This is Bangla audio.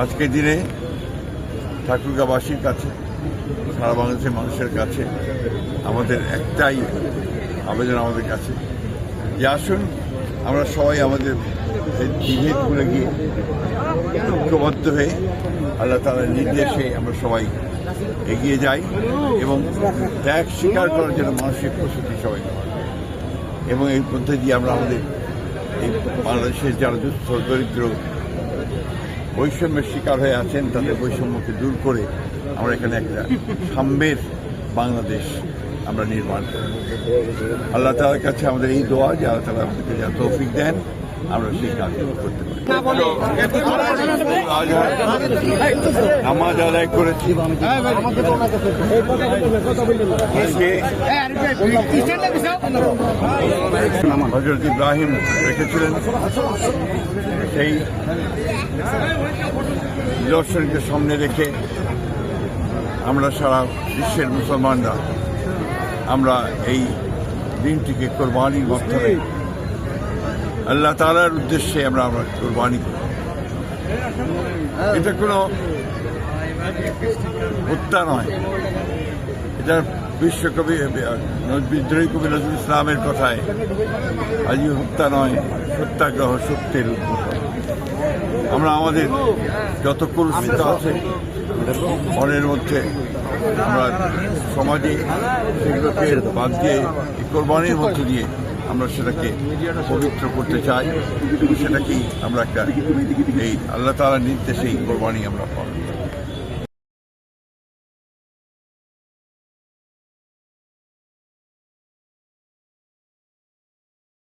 আজকের দিনে ঠাকুরগাঁওবাসীর কাছে, সারা বাংলাদেশের মানুষের কাছে আমাদের একটাই আবেদন আমাদের কাছে যে আসুন আমরা সবাই আমাদের বিভেদ ভুলে গিয়ে ঐক্যবদ্ধ হয়ে আল্লাহ তাআলার নির্দেশে আমরা সবাই এগিয়ে যাই এবং ত্যাগ স্বীকার করার জন্য মানসিক প্রস্তুতি সবাই নেওয়া এবং এই মধ্যে দিয়ে আমরা আমাদের এই বাংলাদেশের যারা দুস্থ দরিদ্র বৈষম্যের শিকার হয়ে আছেন তাদের বৈষম্যকে দূর করে আমরা এখানে একটা সাম্যের বাংলাদেশ আমরা নির্মাণ করি। আল্লাহ তাআলার কাছে আমাদের এই দোয়া যে আল্লাহ তাআলা আমাদেরকে যা তৌফিক দেন আমরা সেই কাজ করতে পারি। নামাজ আদায় করেছি, হযরত ইব্রাহিম রেখেছিলেন, সেই নিদর্শনকে সামনে রেখে আমরা সারা বিশ্বের মুসলমানরা আমরা এই দিনটিকে কোরবানির মাধ্যমে আল্লাহ তাআলার উদ্দেশ্যে আমরা কোরবানি করি। এটা কোনো হত্যা নয়, এটা বিশ্বকবি বিদ্রোহী কবি নজরুল ইসলামের কথায় আজ হত্যা নয়, সত্যাগ্রহ সত্যের উদ্বোধন। আমরা আমাদের যত কলুষিত আছে মনের মধ্যে আমরা সমাজে সেগুলোকে বাদ দিয়ে এই কোরবানির মধ্যে দিয়ে আমরা সেটাকে পবিত্র করতে চাই এবং সেটাকেই আমরা একটা এই আল্লাহ তাআলার নির্দেশে এই কোরবানি আমরা পাই।